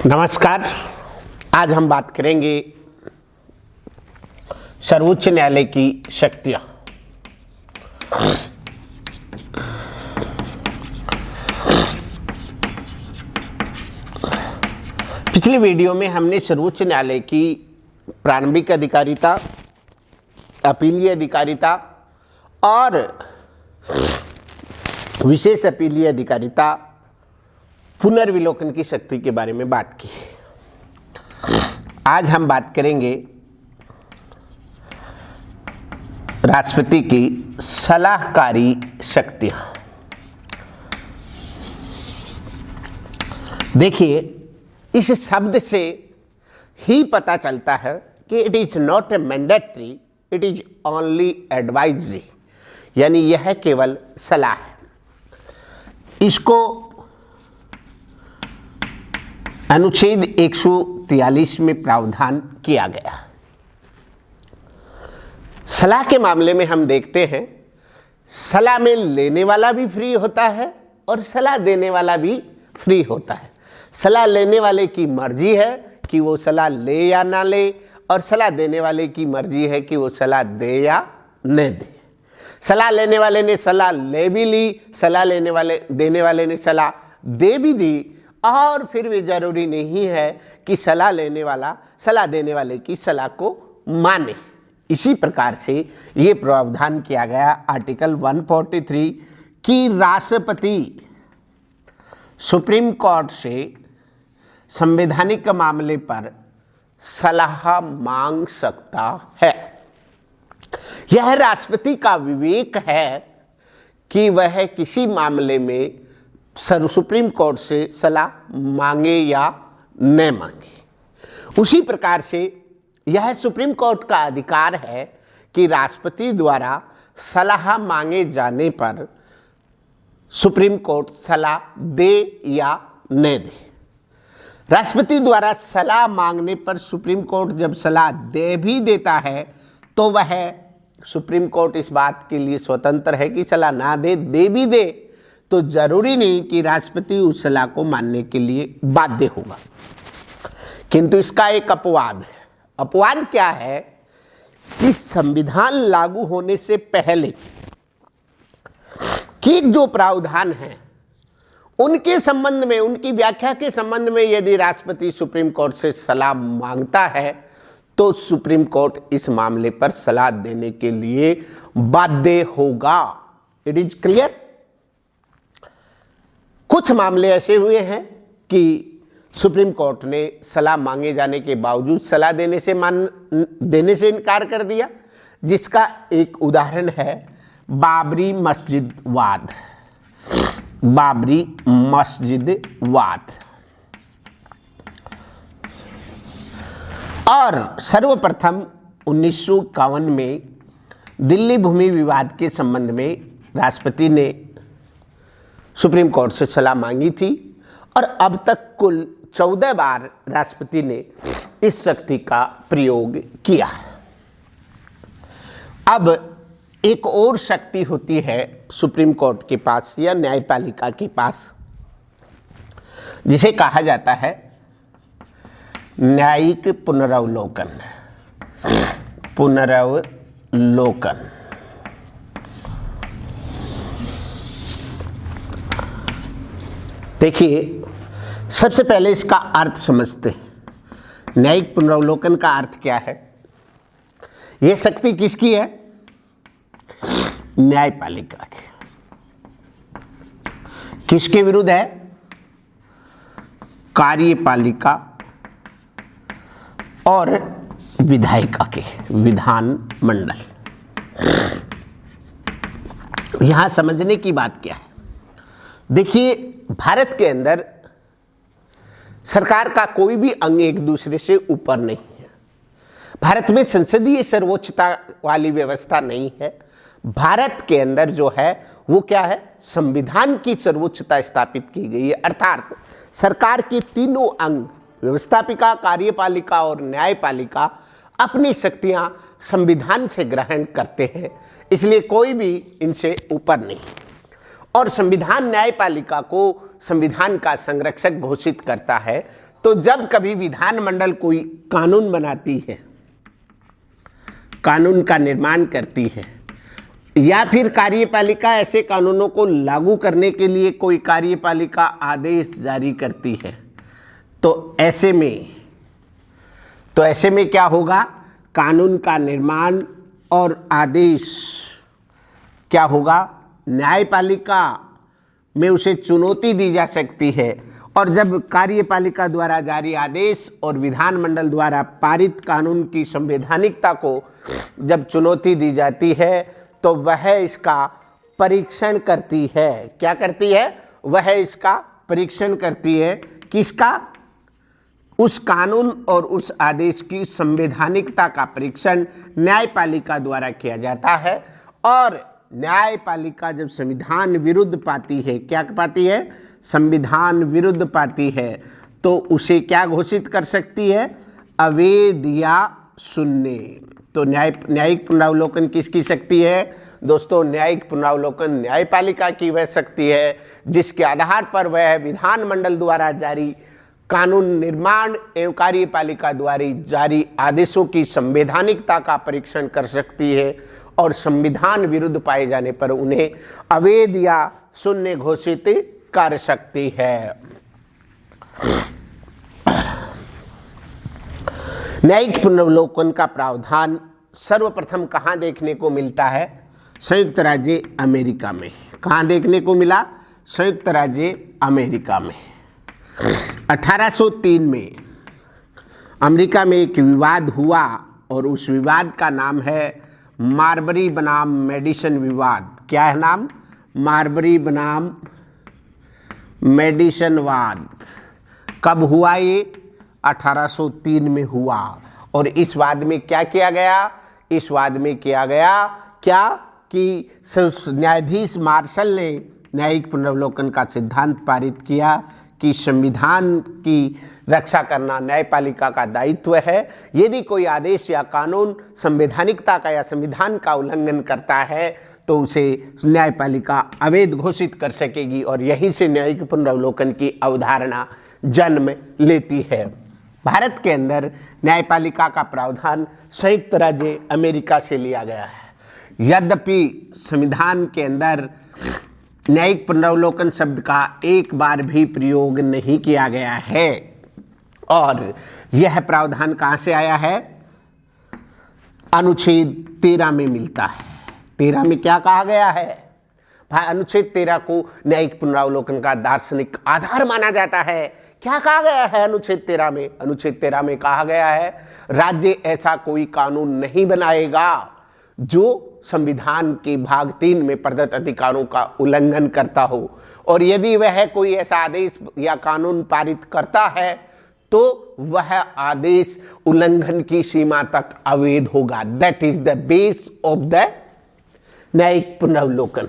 नमस्कार। आज हम बात करेंगे सर्वोच्च न्यायालय की शक्तियां। पिछले वीडियो में हमने सर्वोच्च न्यायालय की प्रारंभिक अधिकारिता, अपीलीय अधिकारिता और विशेष अपीलीय अधिकारिता, पुनर्विलोकन की शक्ति के बारे में बात की। आज हम बात करेंगे राष्ट्रपति की सलाहकारी शक्तियां। देखिए, इस शब्द से ही पता चलता है कि it is not a mandatory, it is only advisory, यानी यह केवल सलाह है। इसको अनुच्छेद 143 में प्रावधान किया गया। सलाह के मामले में हम देखते हैं, सलाह में लेने वाला भी फ्री होता है और सलाह देने वाला भी फ्री होता है। सलाह लेने वाले की मर्जी है कि वो सलाह ले या ना ले, और सलाह देने वाले की मर्जी है कि वो सलाह दे या न दे। सलाह लेने वाले ने सलाह ले भी ली, सलाह देने वाले ने सलाह दे भी दी, और फिर भी जरूरी नहीं है कि सलाह लेने वाला सलाह देने वाले की सलाह को माने। इसी प्रकार से ये प्रावधान किया गया आर्टिकल 143 कि राष्ट्रपति सुप्रीम कोर्ट से संवैधानिक मामले पर सलाह मांग सकता है। यह राष्ट्रपति का विवेक है कि वह किसी मामले में सुप्रीम कोर्ट से सलाह मांगे या न मांगे। उसी प्रकार से यह सुप्रीम कोर्ट का अधिकार है कि राष्ट्रपति द्वारा सलाह मांगे जाने पर सुप्रीम कोर्ट सलाह दे या न दे। राष्ट्रपति द्वारा सलाह मांगने पर सुप्रीम कोर्ट जब सलाह दे भी देता है तो वह सुप्रीम कोर्ट इस बात के लिए स्वतंत्र है कि सलाह ना दे भी दे तो जरूरी नहीं कि राष्ट्रपति उस सलाह को मानने के लिए बाध्य होगा। किंतु इसका एक अपवाद है। अपवाद क्या है कि संविधान लागू होने से पहले के जो प्रावधान हैं उनके संबंध में, उनकी व्याख्या के संबंध में यदि राष्ट्रपति सुप्रीम कोर्ट से सलाह मांगता है तो सुप्रीम कोर्ट इस मामले पर सलाह देने के लिए बाध्य होगा। It is clear. कुछ मामले ऐसे हुए हैं कि सुप्रीम कोर्ट ने सलाह मांगे जाने के बावजूद सलाह देने से इनकार कर दिया, जिसका एक उदाहरण है बाबरी मस्जिद वाद। बाबरी मस्जिद वाद। और सर्वप्रथम 1951 में दिल्ली भूमि विवाद के संबंध में राष्ट्रपति ने सुप्रीम कोर्ट से सलाह मांगी थी, और अब तक कुल 14 बार राष्ट्रपति ने इस शक्ति का प्रयोग किया। अब एक और शक्ति होती है सुप्रीम कोर्ट के पास या न्यायपालिका के पास, जिसे कहा जाता है न्यायिक पुनरावलोकन। पुनरावलोकन। देखिए, सबसे पहले इसका अर्थ समझते हैं। न्यायिक पुनरावलोकन का अर्थ क्या है? यह शक्ति किसकी है? न्यायपालिका की। किसके विरुद्ध है? कार्यपालिका और विधायिका के, विधान मंडल। यहां समझने की बात क्या है? देखिए, भारत के अंदर सरकार का कोई भी अंग एक दूसरे से ऊपर नहीं है। भारत में संसदीय सर्वोच्चता वाली व्यवस्था नहीं है। भारत के अंदर जो है वो क्या है? संविधान की सर्वोच्चता स्थापित की गई है। अर्थात सरकार के तीनों अंग, व्यवस्थापिका, कार्यपालिका और न्यायपालिका, अपनी शक्तियां संविधान से ग्रहण करते हैं, इसलिए कोई भी इनसे ऊपर नहीं। और संविधान न्यायपालिका को संविधान का संरक्षक घोषित करता है, तो जब कभी विधानमंडल कोई कानून बनाती है, कानून का निर्माण करती है, या फिर कार्यपालिका ऐसे कानूनों को लागू करने के लिए कोई कार्यपालिका आदेश जारी करती है, तो ऐसे में क्या होगा, कानून का निर्माण और आदेश क्या होगा, न्यायपालिका में उसे चुनौती दी जा सकती है। और जब कार्यपालिका द्वारा जारी आदेश और विधानमंडल द्वारा पारित कानून की संवैधानिकता को जब चुनौती दी जाती है, तो वह इसका परीक्षण करती है। क्या करती है? वह इसका परीक्षण करती है। किसका? उस कानून और उस आदेश की संवैधानिकता का परीक्षण न्यायपालिका द्वारा किया जाता है। और न्यायपालिका जब संविधान विरुद्ध पाती है, क्या पाती है? संविधान विरुद्ध पाती है, तो उसे क्या घोषित कर सकती है? अवैध या शून्य। तो न्यायिक पुनरावलोकन किसकी शक्ति है? दोस्तों, न्यायिक पुनरावलोकन न्यायपालिका की वह शक्ति है जिसके आधार पर वह विधानमंडल द्वारा जारी कानून निर्माण एवं कार्यपालिका द्वारा जारी आदेशों की संवैधानिकता का परीक्षण कर सकती है और संविधान विरुद्ध पाए जाने पर उन्हें अवैध या शून्य घोषित कर सकती है। न्यायिक पुनरावलोकन का प्रावधान सर्वप्रथम कहाँ देखने को मिलता है? संयुक्त राज्य अमेरिका में। कहाँ देखने को मिला? संयुक्त राज्य अमेरिका में। 1803 में अमेरिका में एक विवाद हुआ और उस विवाद का नाम है मार्बरी बनाम मेडिसन विवाद। क्या है नाम? मार्बरी बनाम मेडिसन वाद। कब हुआ ये? 1803 में हुआ। और इस वाद में क्या किया गया? इस वाद में किया गया क्या कि न्यायाधीश मार्शल ने न्यायिक पुनरावलोकन का सिद्धांत पारित किया कि संविधान की रक्षा करना न्यायपालिका का दायित्व है। यदि कोई आदेश या कानून संवैधानिकता का या संविधान का उल्लंघन करता है तो उसे न्यायपालिका अवैध घोषित कर सकेगी और यहीं से न्यायिक पुनरावलोकन की अवधारणा जन्म लेती है। भारत के अंदर न्यायपालिका का प्रावधान संयुक्त राज्य अमेरिका से लिया गया है। यद्यपि संविधान के अंदर न्यायिक पुनरावलोकन शब्द का एक बार भी प्रयोग नहीं किया गया है। और यह प्रावधान कहाँ से आया है? अनुच्छेद 13 में मिलता है। 13 में क्या कहा गया है? भाई, अनुच्छेद 13 को न्यायिक पुनरावलोकन का दार्शनिक आधार माना जाता है। क्या कहा गया है अनुच्छेद 13 में? अनुच्छेद 13 में कहा गया है, राज्य ऐसा कोई कानून नहीं बनाएगा जो संविधान के भाग 3 में प्रदत्त अधिकारों का उल्लंघन करता हो, और यदि वह कोई ऐसा आदेश या कानून पारित करता है तो वह आदेश उल्लंघन की सीमा तक अवैध होगा। That is the base of the न्यायिक पुनरावलोकन।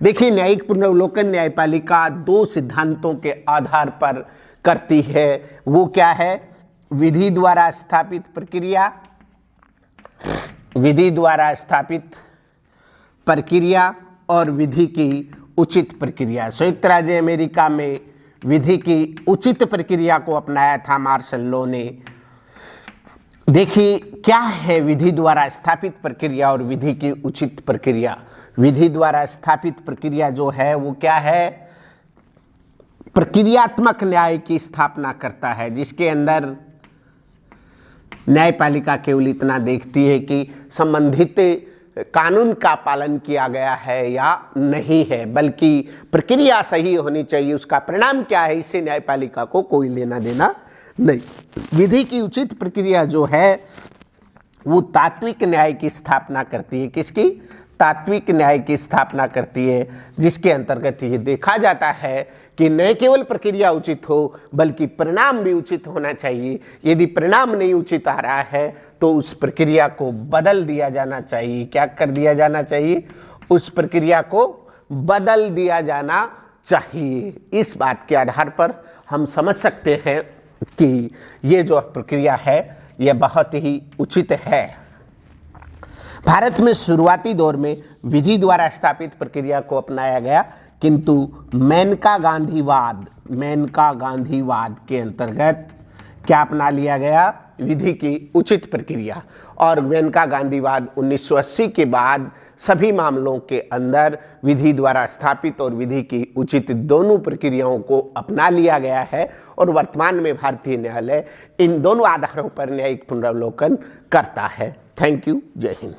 देखिए, न्यायिक पुनरावलोकन न्यायपालिका 2 सिद्धांतों के आधार पर करती है। वो क्या है? विधि द्वारा स्थापित प्रक्रिया, विधि द्वारा स्थापित प्रक्रिया और विधि की उचित प्रक्रिया। संयुक्त राज्य अमेरिका में विधि की उचित प्रक्रिया को अपनाया था मार्शल लॉ ने। देखिए, क्या है विधि द्वारा स्थापित प्रक्रिया और विधि की उचित प्रक्रिया? विधि द्वारा स्थापित प्रक्रिया जो है वो क्या है? प्रक्रियात्मक न्याय की स्थापना करता है, जिसके अंदर न्यायपालिका केवल इतना देखती है कि संबंधित कानून का पालन किया गया है या नहीं है, बल्कि प्रक्रिया सही होनी चाहिए। उसका परिणाम क्या है, इससे न्यायपालिका को कोई लेना देना नहीं। विधि की उचित प्रक्रिया जो है वो तात्विक न्याय की स्थापना करती है। किसकी? तात्विक न्याय की स्थापना करती है, जिसके अंतर्गत ये देखा जाता है कि न केवल प्रक्रिया उचित हो बल्कि परिणाम भी उचित होना चाहिए। यदि परिणाम नहीं उचित आ रहा है तो उस प्रक्रिया को बदल दिया जाना चाहिए। क्या कर दिया जाना चाहिए? उस प्रक्रिया को बदल दिया जाना चाहिए। इस बात के आधार पर हम समझ सकते हैं कि ये जो प्रक्रिया है यह बहुत ही उचित है। भारत में शुरुआती दौर में विधि द्वारा स्थापित प्रक्रिया को अपनाया गया, किंतु मेनका गांधीवाद के अंतर्गत क्या अपना लिया गया? विधि की उचित प्रक्रिया। और मेनका गांधीवाद 1980 के बाद सभी मामलों के अंदर विधि द्वारा स्थापित और विधि की उचित दोनों प्रक्रियाओं को अपना लिया गया है और वर्तमान में भारतीय न्यायालय इन दोनों आधारों पर न्यायिक पुनरावलोकन करता है। Thank you. जय हिंद।